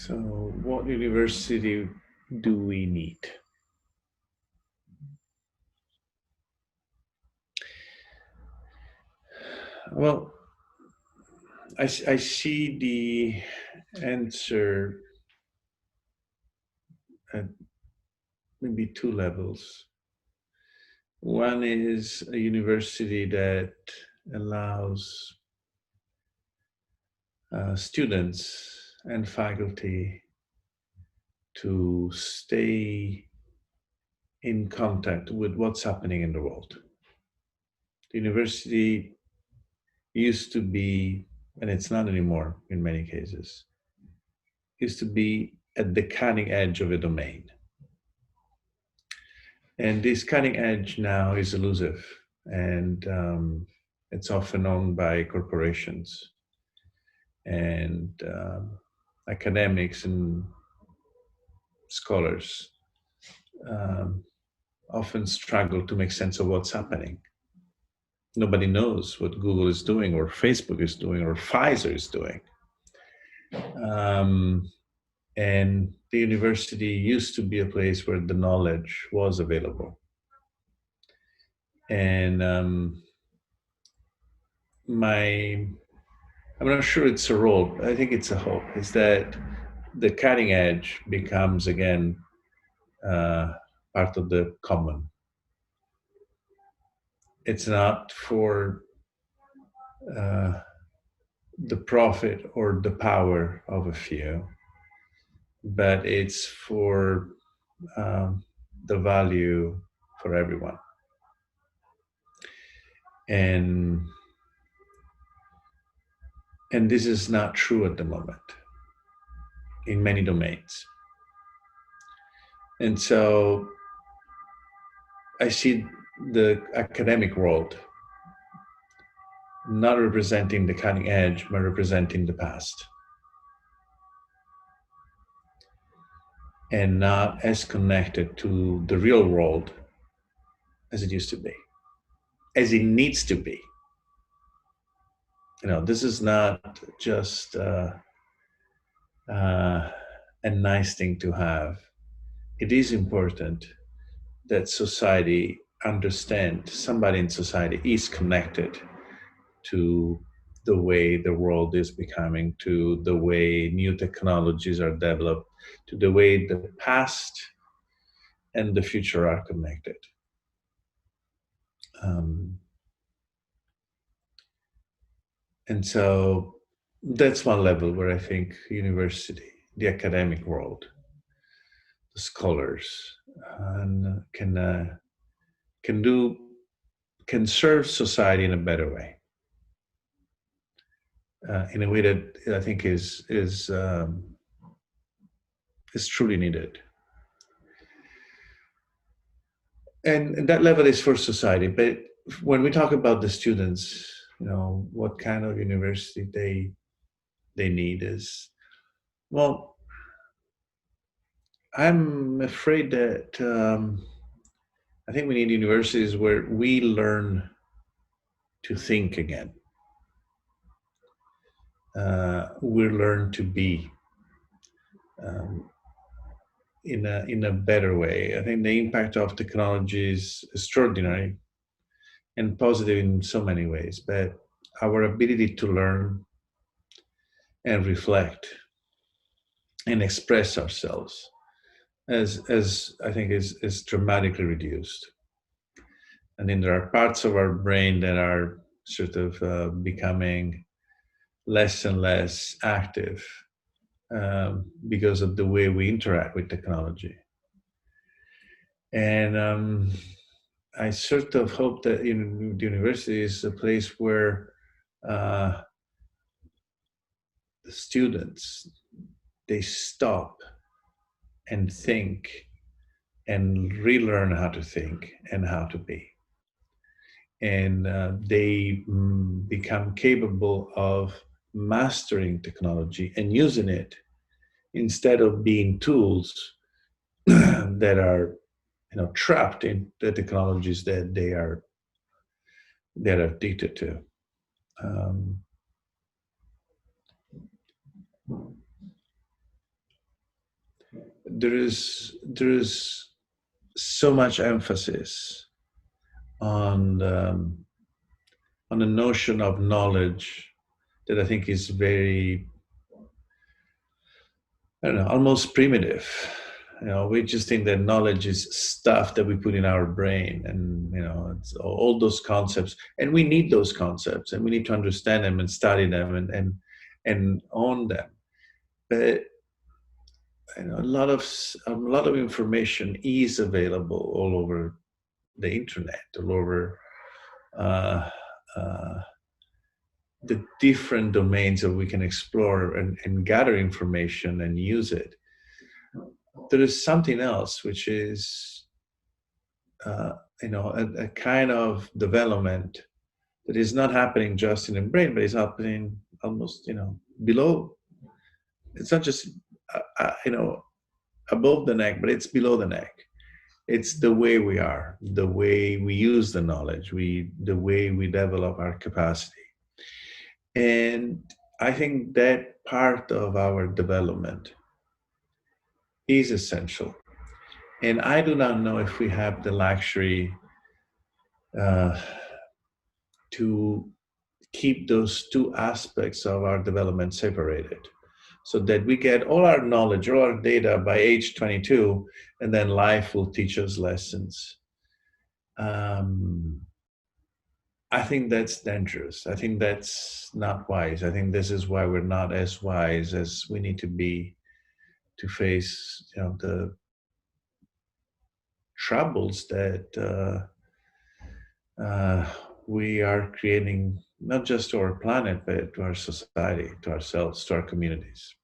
So, what university do we need? Well, I see the answer at maybe two levels. One is a university that allows students and faculty to stay in contact with what's happening in the world. The university used to be, and it's not anymore in many cases, used to be at the cutting edge of a domain. And this cutting edge now is elusive, and it's often owned by corporations and academics and scholars um, often struggle to make sense of what's happening. Nobody knows what Google is doing, or Facebook is doing, or Pfizer is doing. Um, and the university used to be a place where the knowledge was available. And my I'm not sure it's a role. I think it's a hope. Is that the cutting edge becomes again uh, part of the common. It's not for uh, the profit or the power of a few, but it's for um, the value for everyone. And and this is not true at the moment in many domains. And so I see the academic world not representing the cutting edge, but representing the past, and not as connected to the real world as it used to be, as it needs to be. This is not just a nice thing to have. It is important that society understand, somebody in society is connected to the way the world is becoming, to the way new technologies are developed, to the way the past and the future are connected. Um, and so that's one level where I think university, the academic world, the scholars, can do can serve society in a better way, in a way that I think is truly needed. And that level is for society. But when we talk about the students, what kind of university they need is, well, I'm afraid that I think we need universities where we learn to think again. We learn to be um, in a better way. I think the impact of technology is extraordinary and positive in so many ways, but our ability to learn and reflect and express ourselves as I think is dramatically reduced. And then there are parts of our brain that are sort of becoming less and less active because of the way we interact with technology. And I sort of hope that the university is a place where uh, the students, they stop and think and relearn how to think and how to be. And they become capable of mastering technology and using it instead of being tools that are trapped in the technologies that are addicted to. Um, there is so much emphasis on on the notion of knowledge that I think is very, I don't know, almost primitive. We just think that knowledge is stuff that we put in our brain, and it's all those concepts, and we need those concepts, and we need to understand them and study them and own them. But a lot of information is available all over the internet, all over uh, uh, the different domains that we can explore and gather information and use it. There is something else, which is uh, a kind of development that is not happening just in the brain, but is happening almost below. It's not just above the neck, but it's below the neck. It's the way we are, the way we use the knowledge, the way we develop our capacity. And I think that part of our development is essential. And I do not know if we have the luxury uh, to keep those two aspects of our development separated, so that we get all our knowledge, all our data by age 22, and then life will teach us lessons. Um, I think that's dangerous. I think that's not wise. I think this is why we're not as wise as we need to be to face, the troubles that uh, we are creating, not just to our planet, but to our society, to ourselves, to our communities.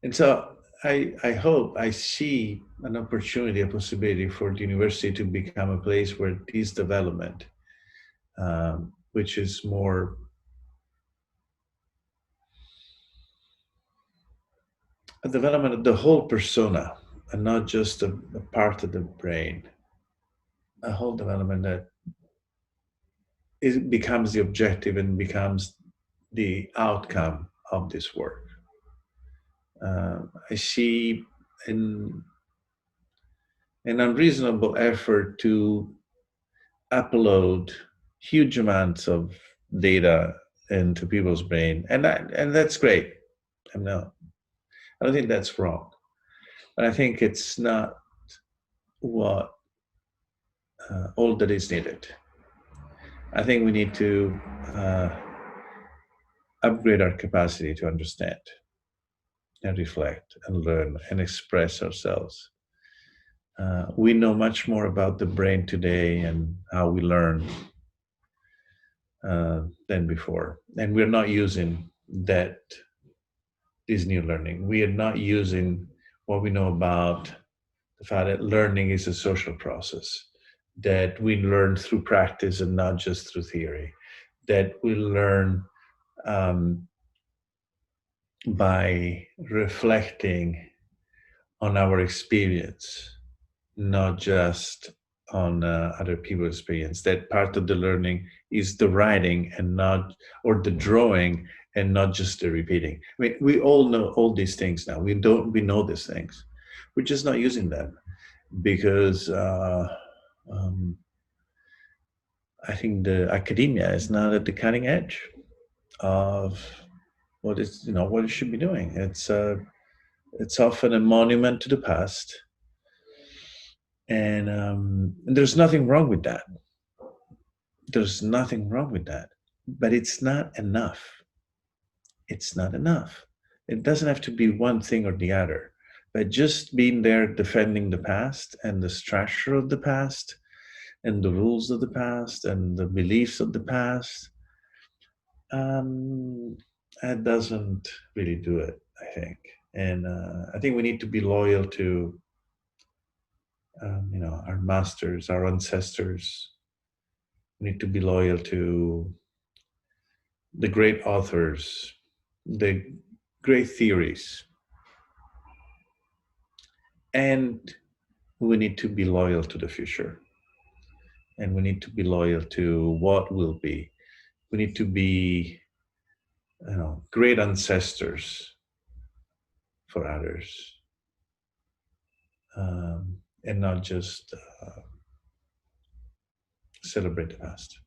And so I hope I see an opportunity, a possibility for the university to become a place where this development, which is more a development of the whole persona and not just a part of the brain, a whole development that becomes the objective and becomes the outcome of this work. I see an, an unreasonable effort to upload huge amounts of data into people's brain, and that's great. I don't think that's wrong, but I think it's not what all that is needed. I think we need to uh, upgrade our capacity to understand and reflect and learn and express ourselves. We know much more about the brain today and how we learn than before, and we're not using that this new learning. We are not using what we know about the fact that learning is a social process, that we learn through practice and not just through theory, that we learn um, by reflecting on our experience, not just on other people's experience. That part of the learning is the writing and not, or the drawing and not just the repeating. I mean, we all know all these things now. We know these things. We're just not using them because I think the academia is not at the cutting edge of what it should be doing. It's often a monument to the past, and there's nothing wrong with that. There's nothing wrong with that, but it's not enough. It's not enough. It doesn't have to be one thing or the other, but just being there defending the past and the structure of the past and the rules of the past and the beliefs of the past, um, that doesn't really do it, I think. And I think we need to be loyal to, our masters, our ancestors. We need to be loyal to the great authors, the great theories, and we need to be loyal to the future. And we need to be loyal to what will be. We need to be, great ancestors for others, and not just celebrate the past.